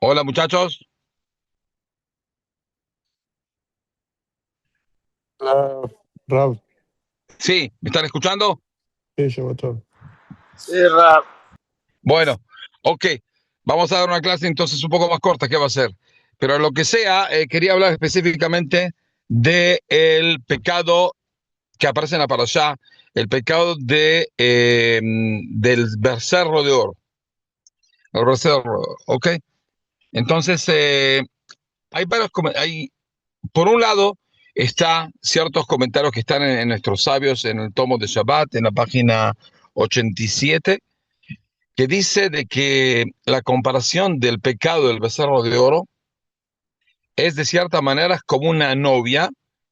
Hola muchachos. Hola, Rab, Sí, ¿me están escuchando? sí, Shabbatov. Sí, Rap. Bueno, ok. Vamos a dar una clase entonces un poco más corta. ¿Qué va a ser? Pero lo que sea, quería hablar específicamente del pecado que aparece en la parashá, el pecado del becerro de oro. El becerro, ok. Entonces, hay varios por un lado, está ciertos comentarios que están en nuestros sabios en el tomo de Shabbat, en la página 87, que dice de que la comparación del pecado del becerro de oro es de cierta manera como una novia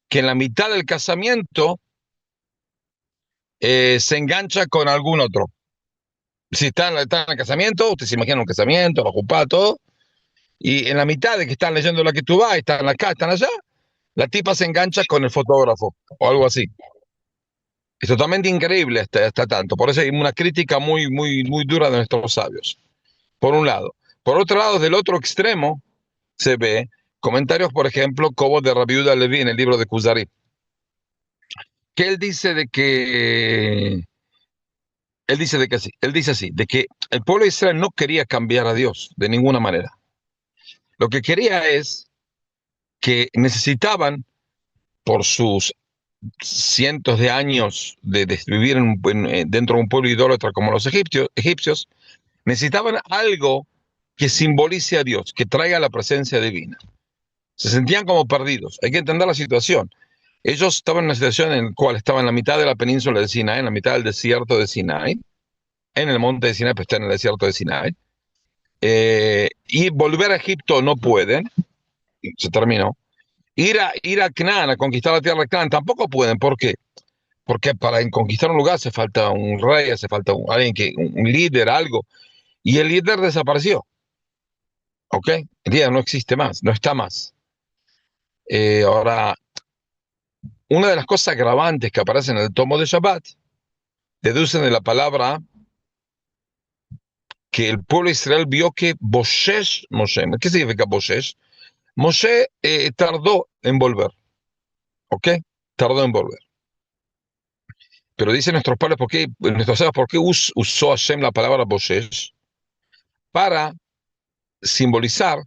que en la mitad del casamiento se engancha con algún otro. Si está en el casamiento, usted se imagina un casamiento, la jupá, todo, y en la mitad de que están leyendo la que tú vas, están acá, están allá, la tipa se engancha con el fotógrafo o algo así. Es totalmente increíble hasta tanto. Por eso hay una crítica muy, muy, muy dura de nuestros sabios, por un lado. Por otro lado, del otro extremo, se ve comentarios, por ejemplo, como de Rabbi Yehuda Leví en el libro de Kuzari, que él dice así, de que el pueblo de Israel no quería cambiar a Dios de ninguna manera. Lo que quería es que necesitaban, por sus cientos de años de vivir dentro de un pueblo idólatra como los egipcios, necesitaban algo que simbolice a Dios, que traiga la presencia divina. Se sentían como perdidos. Hay que entender la situación. Ellos estaban en una situación en la cual estaban en la mitad de la península de Sinai, en la mitad del desierto de Sinai, en el monte de Sinai, pero está en el desierto de Sinai. Y volver a Egipto no pueden, se terminó. Ir a Canaán, a conquistar la tierra de Canaán, tampoco pueden. ¿Por qué? Porque para conquistar un lugar hace falta un rey, hace falta alguien un líder, algo. Y el líder desapareció. ¿Ok? El líder no existe más, no está más. Ahora, una de las cosas agravantes que aparecen en el tomo de Shabbat deducen de la palabra que el pueblo de Israel vio que Boshesh Moshe, ¿qué significa Boshesh? Moshe tardó en volver, ¿ok? Tardó en volver. Pero dicen nuestros padres, nuestros sabios, ¿por qué usó Hashem la palabra Boshesh? Para simbolizar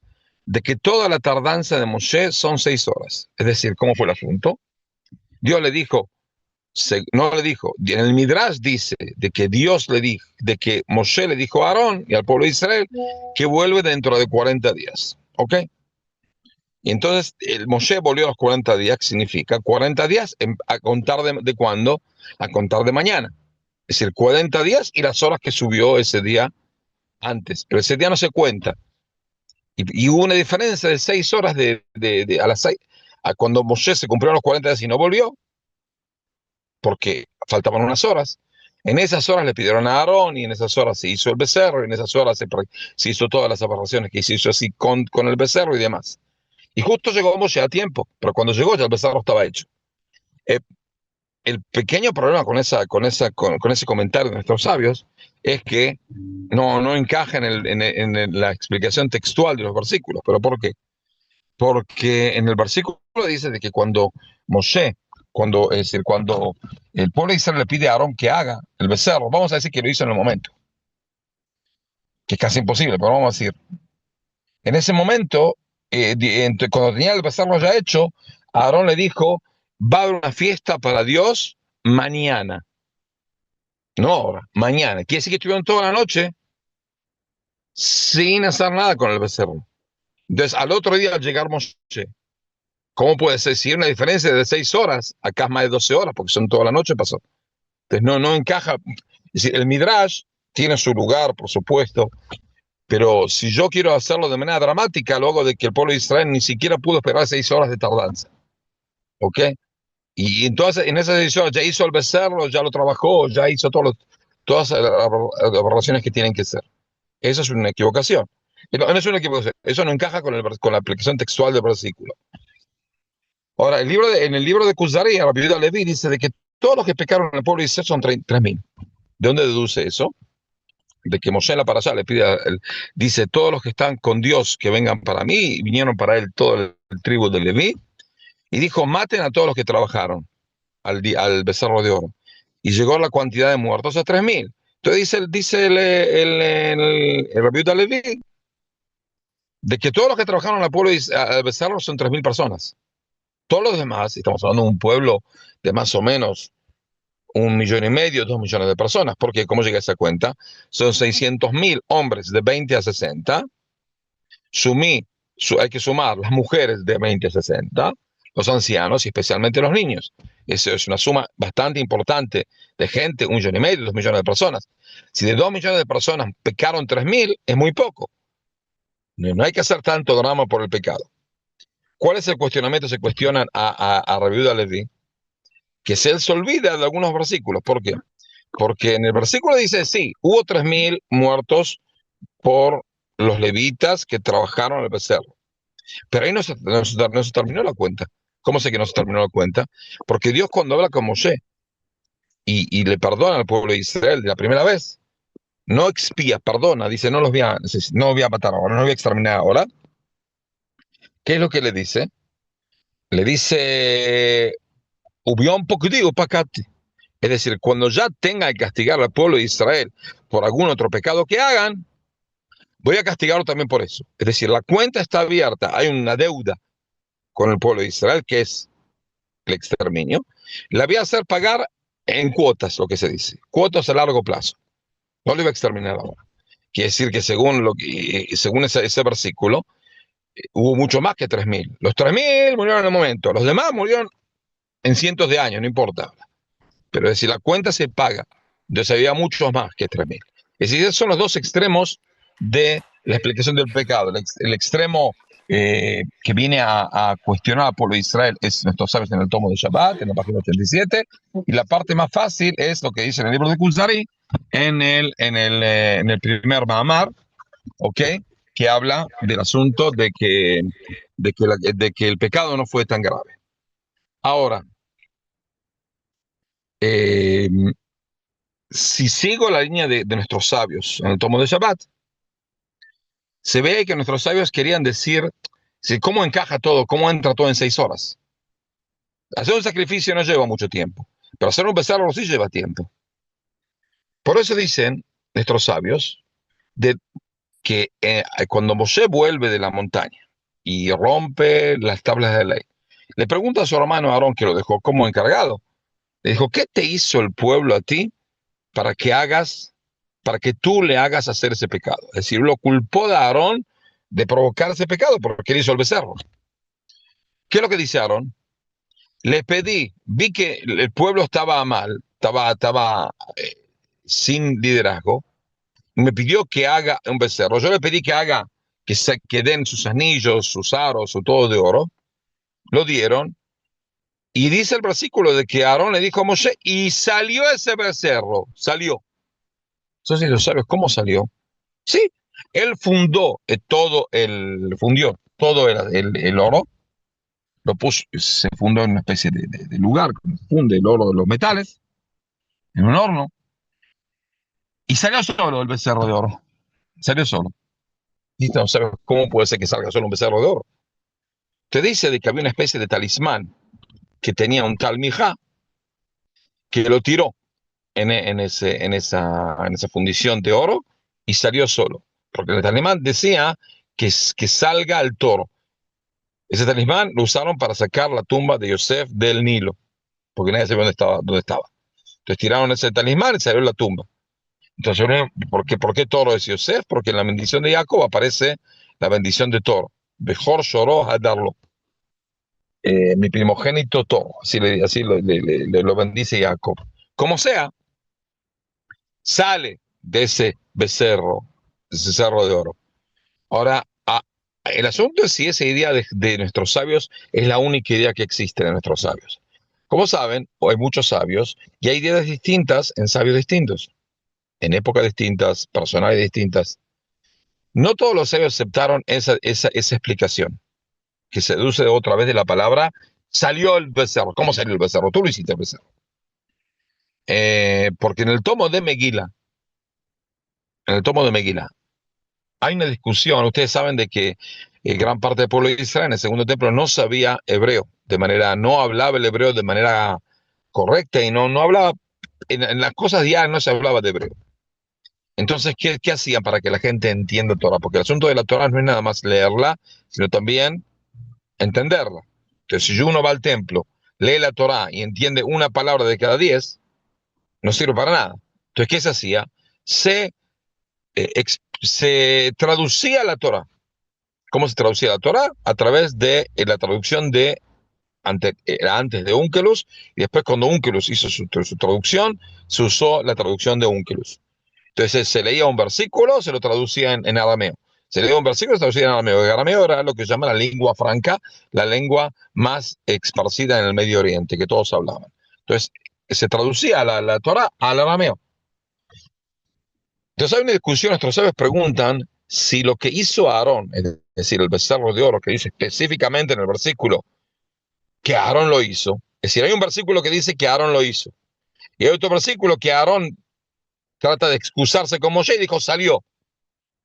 de que toda la tardanza de Moshe son 6 horas. Es decir, ¿cómo fue el asunto? Dios le dijo, no le dijo, en el Midrash dice de que Dios le dijo, de que Moshe le dijo a Aarón y al pueblo de Israel que vuelve dentro de 40 días. ¿Ok? Y entonces el Moshe volvió a los 40 días, que significa 40 días a contar de cuándo, a contar de mañana. Es decir, 40 días y las horas que subió ese día antes. Pero ese día no se cuenta. Y hubo una diferencia de 6 horas a las 6, a cuando Moshe se cumplieron los 40 días y no volvió, porque faltaban unas horas. En esas horas le pidieron a Aarón y en esas horas se hizo el becerro y en esas horas se hizo todas las aberraciones que se hizo así con el becerro y demás. Y justo llegó Moshe a tiempo, pero cuando llegó ya el becerro estaba hecho. Eh, el pequeño problema con ese comentario de nuestros sabios es que no encaja en la explicación textual de los versículos. ¿Pero por qué? Porque en el versículo dice de que Moshe, es decir, cuando el pueblo de Israel le pide a Aarón que haga el becerro, vamos a decir que lo hizo en el momento, que es casi imposible, pero vamos a decir, en ese momento, cuando tenía el becerro ya hecho, Aarón le dijo, va a haber una fiesta para Dios mañana, no ahora, mañana. Quiere decir que estuvieron toda la noche sin hacer nada con el becerro. Entonces, al otro día, al llegar Moshe, ¿cómo puede ser? Si hay una diferencia de 6 horas, acá es más de 12 horas, porque son toda la noche pasó. Entonces no encaja. Es decir, el Midrash tiene su lugar, por supuesto, pero si yo quiero hacerlo de manera dramática, luego de que el pueblo de Israel ni siquiera pudo esperar 6 horas de tardanza. ¿Ok? Y entonces en esas 6 horas ya hizo el becerro, ya lo trabajó, ya hizo todas las aberraciones que tienen que ser. Eso es una equivocación. No es una equivocación, eso no encaja con la aplicación textual del versículo. Ahora, en el libro de Kuzari, la Rabbi Yehuda Leví dice de que todos los que pecaron en el pueblo de Israel son 3.000. ¿De dónde deduce eso? De que Moshe en la parashá le pide, dice, todos los que están con Dios que vengan para mí, y vinieron para él todo el tribu de Leví, y dijo, maten a todos los que trabajaron al becerro de oro. Y llegó la cantidad de muertos a 3.000. Entonces dice el Rabbi Yehuda Leví, de que todos los que trabajaron al pueblo al becerro son 3.000 personas. Todos los demás, estamos hablando de un pueblo de más o menos 1,5 millones, 2 millones de personas, porque ¿cómo llega a esa cuenta? Son 600.000 hombres de 20 a 60. Hay que sumar las mujeres de 20 a 60, los ancianos y especialmente los niños. Eso es una suma bastante importante de gente, 1,5 millones, 2 millones de personas. Si de 2 millones de personas pecaron 3.000, es muy poco. No hay que hacer tanto drama por el pecado. ¿Cuál es el cuestionamiento? Se cuestionan a Rabbi Yehuda Leví, que se olvida de algunos versículos. ¿Por qué? Porque en el versículo dice, sí, hubo 3.000 muertos por los levitas que trabajaron el becerro. Pero ahí no se terminó la cuenta. ¿Cómo sé que no se terminó la cuenta? Porque Dios, cuando habla con Moshe y le perdona al pueblo de Israel de la primera vez, no expía, perdona, dice, no voy a matar ahora, no voy a exterminar ahora. ¿Qué es lo que le dice? Le dice, hubo un poquitico pacate. Es decir, cuando ya tenga que castigar al pueblo de Israel por algún otro pecado que hagan, voy a castigarlo también por eso. Es decir, la cuenta está abierta, hay una deuda con el pueblo de Israel, que es el exterminio. La voy a hacer pagar en cuotas, lo que se dice, cuotas a largo plazo. No lo iba a exterminar ahora. Quiere decir que según ese versículo, hubo mucho más que 3.000. Los 3.000 murieron en el momento, los demás murieron en cientos de años, no importa. Pero es decir, la cuenta se paga. Entonces había muchos más que 3.000. Es decir, esos son los dos extremos de la explicación del pecado. El extremo que viene a cuestionar al pueblo de Israel es nuestros sabios en el tomo de Shabbat, en la página 87, y la parte más fácil es lo que dice en el libro de Kuzari, en el primer Mahamar, ¿ok? Que habla del asunto de que el pecado no fue tan grave. Ahora, eh, si sigo la línea de nuestros sabios en el tomo de Shabbat, se ve que nuestros sabios querían decir cómo encaja todo, cómo entra todo en 6 horas. Hacer un sacrificio no lleva mucho tiempo, pero hacer un becerro sí lleva tiempo. Por eso dicen nuestros sabios que cuando Moshe vuelve de la montaña y rompe las tablas de la ley, le pregunta a su hermano Aarón, que lo dejó como encargado, le dijo, ¿qué te hizo el pueblo a ti para que tú le hagas hacer ese pecado? Es decir, lo culpó de Aarón de provocar ese pecado porque él hizo el becerro. ¿Qué es lo que dice Aarón? Le pedí, vi que el pueblo estaba mal, estaba sin liderazgo, me pidió que haga un becerro. Yo le pedí que den sus anillos, sus aros, o todo de oro. Lo dieron. Y dice el versículo de que Aarón le dijo a Moshe, y salió ese becerro, salió. Entonces los sabios, ¿cómo salió? Sí, él fundió todo el oro, se fundó en una especie de lugar, funde el oro de los metales, en un horno, y salió solo el becerro de oro, salió solo. Y no sabes cómo puede ser que salga solo un becerro de oro. Te dice de que había una especie de talismán que tenía un tal Mijá, que lo tiró en esa fundición de oro y salió solo, porque el talismán decía que salga el toro. Ese talismán lo usaron para sacar la tumba de Yosef del Nilo, porque nadie sabía dónde estaba. Entonces tiraron ese talismán y salió la tumba. Entonces, ¿por qué toro es Yosef? Porque en la bendición de Jacob aparece la bendición de toro. Bejor lloró a darlo. Mi primogénito toro. Así lo bendice Jacob. Como sea, sale de ese cerro de oro. Ahora, el asunto es si esa idea de nuestros sabios es la única idea que existe de nuestros sabios. Como saben, hay muchos sabios y hay ideas distintas en sabios distintos, en épocas distintas, personales distintas. No todos los sabios aceptaron esa explicación, que se deduce otra vez de la palabra, salió el becerro. ¿Cómo salió el becerro? Tú lo hiciste el becerro. porque en el tomo de Megila, en el tomo de Megila, hay una discusión. Ustedes saben de que gran parte del pueblo de Israel en el segundo templo no sabía hebreo, no hablaba el hebreo de manera correcta y no hablaba, en las cosas diarias no se hablaba de hebreo. Entonces, ¿qué hacían para que la gente entienda Torah? Porque el asunto de la Torah no es nada más leerla, sino también entenderla. Entonces, si uno va al templo, lee la Torah y entiende una palabra de cada 10, no sirve para nada. Entonces, ¿qué se hacía? Se traducía la Torah. ¿Cómo se traducía la Torah? A través de la traducción era antes de Onkelos, y después cuando Onkelos hizo su traducción, se usó la traducción de Onkelos. Entonces se leía un versículo, se lo traducía en arameo. Se leía un versículo, se traducía en arameo. El arameo era lo que se llama la lengua franca, la lengua más esparcida en el Medio Oriente, que todos hablaban. Entonces se traducía la Torah al arameo. Entonces hay una discusión, nuestros sabios preguntan si lo que hizo Aarón, es decir, el becerro de oro que dice específicamente en el versículo que Aarón lo hizo, es decir, hay un versículo que dice que Aarón lo hizo, y hay otro versículo que Aarón trata de excusarse con Moshe y dijo salió,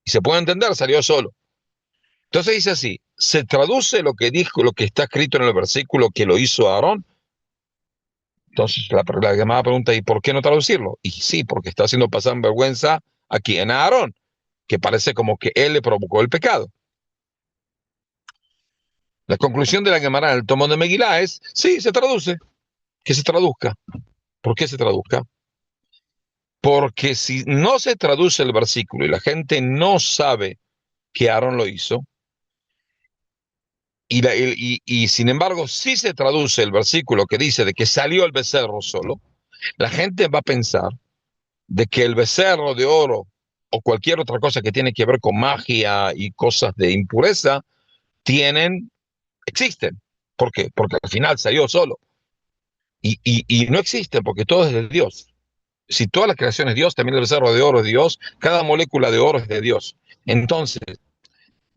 y se puede entender, salió solo. Entonces dice así, se traduce lo que dijo, lo que está escrito en el versículo que lo hizo Aarón. Entonces la llamada pregunta, ¿y por qué no traducirlo? Y sí, porque está haciendo pasar vergüenza aquí en Aarón, que parece como que él le provocó el pecado. La conclusión de la Gemara en el tomo de Megilá es, sí, se traduce, que se traduzca. ¿Por qué se traduzca? Porque si no se traduce el versículo y la gente no sabe que Aarón lo hizo, y sin embargo sí se traduce el versículo que dice de que salió el becerro solo, la gente va a pensar de que el becerro de oro o cualquier otra cosa que tiene que ver con magia y cosas de impureza existen. ¿Por qué? Porque al final salió solo. Y no existen porque todo es de Dios. Si toda la creación es Dios, también el becerro de oro es Dios, cada molécula de oro es de Dios. Entonces,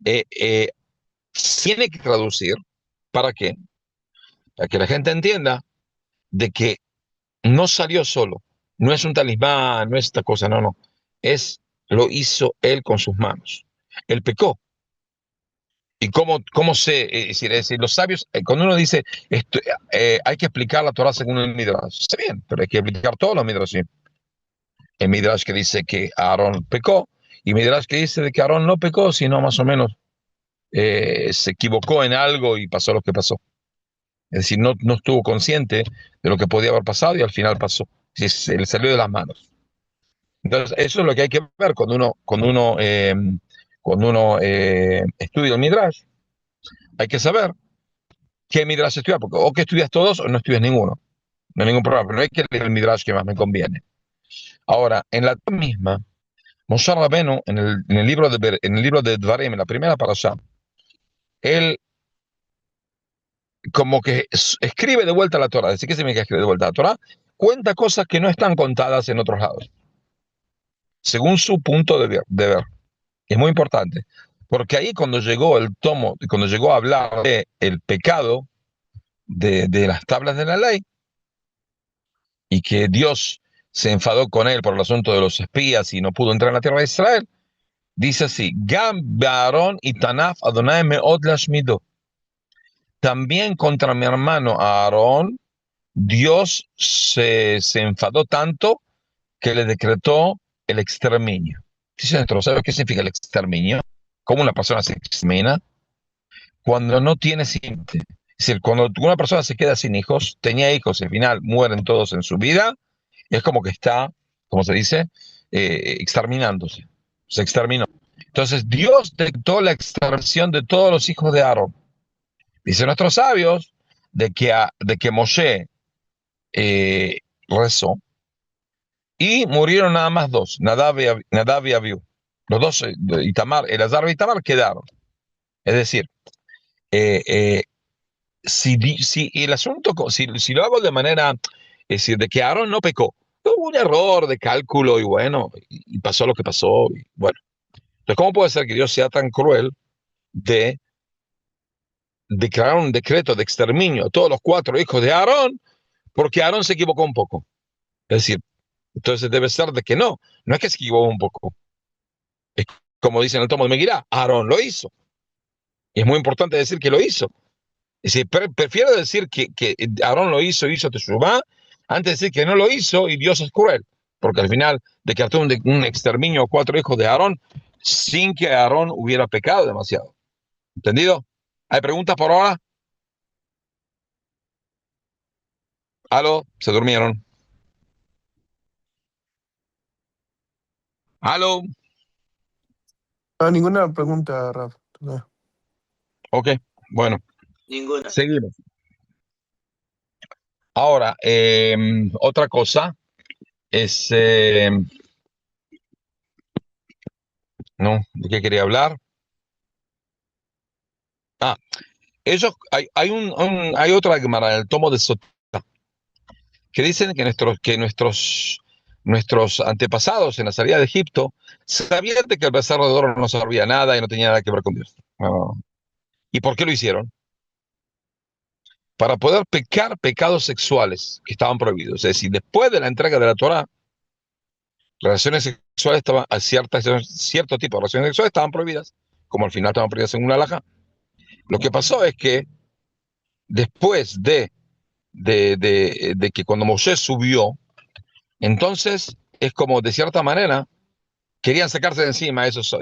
eh, eh, tiene que traducir, ¿para qué? Para que la gente entienda de que no salió solo, no es un talismán, no es esta cosa, no, no, lo hizo él con sus manos. Él pecó. ¿Y cómo es decir, los sabios, cuando uno dice, esto, hay que explicar la Torah según el Midrash, está bien, pero hay que explicar todos los Midrash. El Midrash que dice que Aarón pecó, y Midrash que dice de que Aarón no pecó, sino más o menos se equivocó en algo y pasó lo que pasó. Es decir, no estuvo consciente de lo que podía haber pasado y al final pasó. Se le salió de las manos. Entonces, eso es lo que hay que ver cuando uno estudia el Midrash. Hay que saber qué Midrash estudiar, porque o que estudias todos o no estudias ninguno. No hay ningún problema, pero no hay que leer el Midrash que más me conviene. Ahora, en la misma, Moshe Rabbeinu, en el libro de Dvarim, en la primera parasha, él como que escribe de vuelta la Torah. ¿Qué significa escribe de vuelta la Torah? Cuenta cosas que no están contadas en otros lados, según su punto de ver. Es muy importante, porque ahí cuando llegó a hablar de el pecado de las tablas de la ley, y que Dios se enfadó con él por el asunto de los espías y no pudo entrar en la tierra de Israel, dice así, Gam Be'aron y Tanaf Adonai me'od lashmido. También contra mi hermano Aarón, Dios se enfadó tanto que le decretó el exterminio. Dice nuestro sabio, ¿qué significa el exterminio? ¿Cómo una persona se extermina? Cuando no tiene simiente. Es decir, cuando una persona se queda sin hijos, tenía hijos y al final mueren todos en su vida, es como que está, como se dice, exterminándose. Se exterminó. Entonces Dios decretó la exterminación de todos los hijos de Aarón. Dicen nuestros sabios de que Moshe rezó y murieron nada más dos, Nadab y Abiú. Los dos, Elazar y Itamar quedaron. Es decir, eh, eh, si el asunto, si lo hago de manera, es decir, de que Aarón no pecó, hubo un error de cálculo y bueno, y pasó lo que pasó, y bueno. Entonces, ¿cómo puede ser que Dios sea tan cruel de declarar un decreto de exterminio a todos los cuatro hijos de Aarón porque Aarón se equivocó un poco? Es decir, entonces debe ser de que no es que se equivocó un poco. Es como dice en el tomo de Megilá, Aarón lo hizo. Y es muy importante decir que lo hizo. Es decir, prefiero decir que Aarón lo hizo Teshuvá, antes de decir que no lo hizo y Dios es cruel. Porque al final decretó un exterminio a 4 hijos de Aarón sin que Aarón hubiera pecado demasiado. ¿Entendido? ¿Hay preguntas por ahora? ¿Aló? ¿Se durmieron? ¿Aló? Ah, ninguna pregunta, Raf. No. Ok, bueno, Ninguna. seguimos. Ahora, otra cosa es, ¿no? ¿De qué quería hablar? Ah, hay otra Gemara en el tomo de Sotá que dicen que nuestros antepasados en la salida de Egipto sabían de que el becerro de oro no servía nada y no tenía nada que ver con Dios. ¿Y por qué lo hicieron? Para poder pecar pecados sexuales que estaban prohibidos. Es decir, después de la entrega de la Torá, relaciones sexuales estaban, cierto tipo de relaciones sexuales estaban prohibidas, como al final estaban prohibidas en una alhaja. Lo que pasó es que después de que cuando Moshe subió, entonces es como de cierta manera querían sacarse de encima esas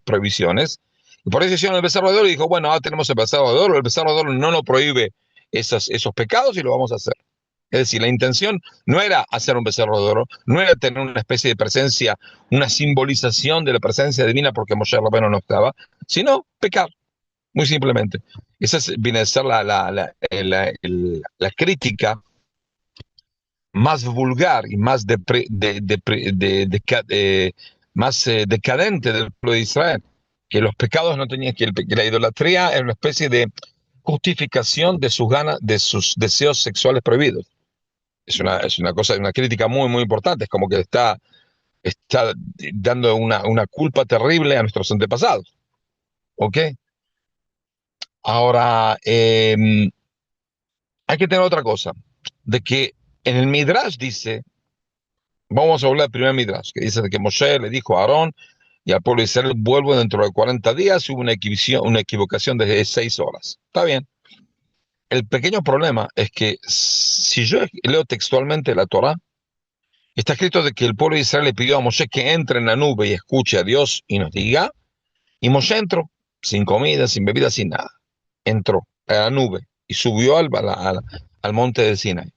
prohibiciones. Y por eso hicieron el becerro de oro y dijo, bueno, ahora tenemos el becerro de oro no nos prohíbe esos pecados y lo vamos a hacer. Es decir, la intención no era hacer un becerro de oro, no era tener una especie de presencia, una simbolización de la presencia divina porque Moshe Rabbeinu no estaba, sino pecar, muy simplemente. Viene a ser la crítica más vulgar y más, más decadente del pueblo de Israel, que los pecados no tenían, que la idolatría era una especie de justificación de sus ganas, de sus deseos sexuales prohibidos. Es una cosa, una crítica muy, muy importante. Es como que está dando una culpa terrible a nuestros antepasados. ¿Ok? Ahora, hay que tener otra cosa, de que en el Midrash dice, vamos a hablar del primer Midrash, que dice que Moshe le dijo a Aarón y al pueblo de Israel, vuelvo dentro de 40 días, hubo una equivocación de 6 horas. Está bien. El pequeño problema es que si yo leo textualmente la Torá, está escrito de que el pueblo de Israel le pidió a Moshe que entre en la nube y escuche a Dios y nos diga, y Moshe entró, sin comida, sin bebida, sin nada. Entró a la nube y subió al monte de Sinai.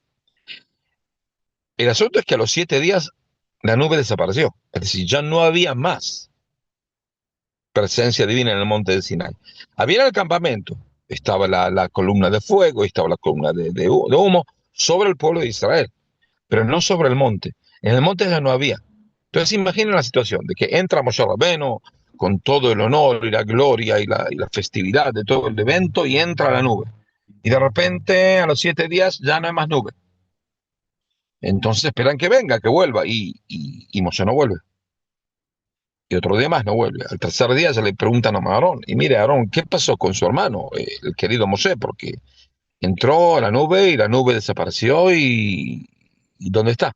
El asunto es que a los 7 días la nube desapareció, es decir, ya no había más presencia divina en el monte de Sinai. Había en el campamento, estaba la columna de fuego, estaba la columna de humo sobre el pueblo de Israel, pero no sobre el monte. En el monte ya no había. Entonces imaginen la situación de que entra Moshe Rabbeinu con todo el honor y la gloria y la festividad de todo el evento y entra a la nube. Y de repente a los 7 días ya no hay más nube. Entonces esperan que venga, que vuelva y Moshe no vuelve. Y otro día más no vuelve. Al tercer día se le preguntan a Aarón, y mire Aarón, ¿qué pasó con su hermano, el querido Moshe? Porque entró a la nube y la nube desapareció y ¿dónde está?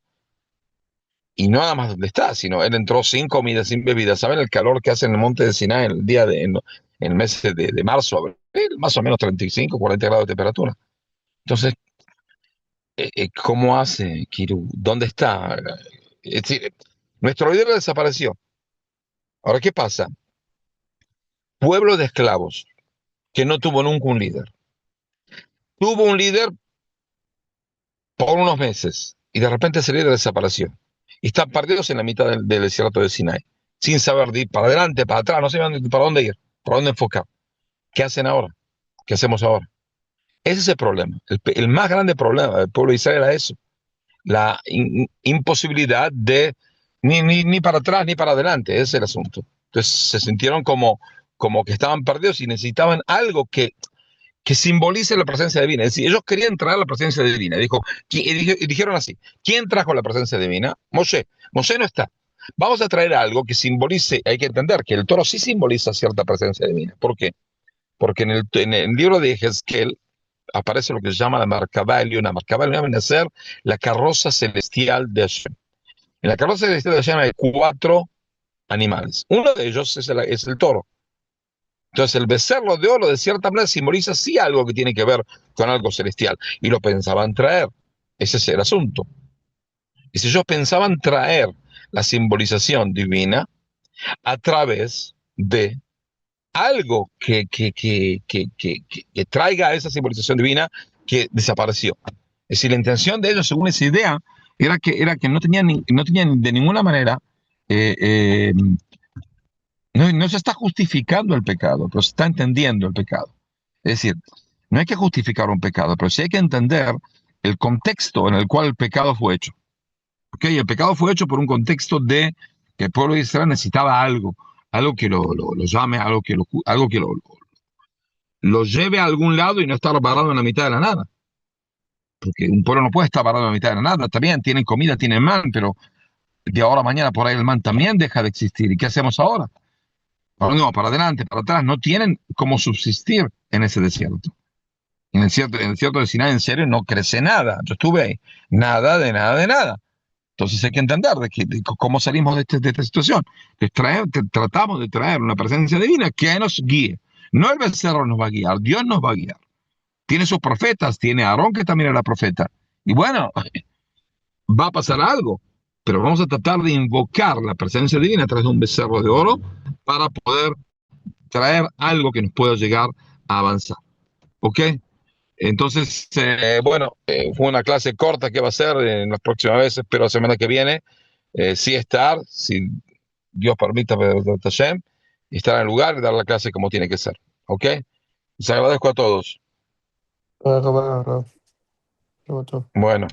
Y no nada más dónde está, sino él entró sin comida, sin bebida. ¿Saben el calor que hace en el monte de Sinai en el mes de marzo, abril? Más o menos 35, 40 grados de temperatura. Entonces, ¿cómo hace Kiru? ¿Dónde está? Es decir, nuestro líder desapareció. Ahora, ¿qué pasa? Pueblo de esclavos que no tuvo nunca un líder. Tuvo un líder por unos meses y de repente ese líder desapareció. Y están perdidos en la mitad del desierto de Sinai, sin saber de ir para adelante, para atrás, no saben para dónde ir, para dónde enfocar. ¿Qué hacen ahora? ¿Qué hacemos ahora? Ese es el problema. El más grande problema del pueblo de Israel era eso, la imposibilidad de ni para atrás ni para adelante, ese es el asunto. Entonces se sintieron como que estaban perdidos y necesitaban algo que simbolice la presencia divina. Es decir, ellos querían traer la presencia divina. Y dijeron así, ¿quién trajo la presencia divina? Moshe. Moshe no está. Vamos a traer algo que simbolice, hay que entender que el toro sí simboliza cierta presencia divina. ¿Por qué? Porque en el libro de Ezequiel aparece lo que se llama la Merkabah Eliona. Merkabah Eliona viene a ser la carroza celestial de Hashem. En la carroza celestial de Hashem hay cuatro animales. Uno de ellos es el toro. Entonces el becerro de oro de cierta manera simboliza sí algo que tiene que ver con algo celestial. Y lo pensaban traer. Ese es el asunto. Y si ellos pensaban traer la simbolización divina a través de algo que traiga esa simbolización divina que desapareció. Es decir, la intención de ellos, según esa idea, era que no tenían de ninguna manera, eh, eh, no se está justificando el pecado, pero se está entendiendo el pecado. Es decir, no hay que justificar un pecado, pero sí hay que entender el contexto en el cual el pecado fue hecho. ¿Ok? El pecado fue hecho por un contexto de que el pueblo de Israel necesitaba algo que lo llame, algo que lo lleve a algún lado y no estar parado en la mitad de la nada. Porque un pueblo no puede estar parado en la mitad de la nada. También tienen comida, tienen man, pero de ahora a mañana por ahí el man también deja de existir. ¿Y qué hacemos ahora? No, para adelante, para atrás. No tienen cómo subsistir en ese desierto. En el desierto de Sinai, en serio, no crece nada. Yo estuve ahí. Nada, de nada, de nada. Entonces hay que entender de cómo salimos de esta situación. Tratamos de traer una presencia divina que nos guíe. No el becerro nos va a guiar, Dios nos va a guiar. Tiene sus profetas, tiene a Aarón que también era profeta. Y bueno, va a pasar algo, pero vamos a tratar de invocar la presencia divina a través de un becerro de oro para poder traer algo que nos pueda llegar a avanzar. ¿Ok? Entonces, bueno, fue una clase corta que va a ser en las próximas veces, pero la semana que viene sí estar, si Dios permite, estar en el lugar y dar la clase como tiene que ser. ¿Ok? Les agradezco a todos. Ah, Rafa, Rafa, Rafa. Bueno.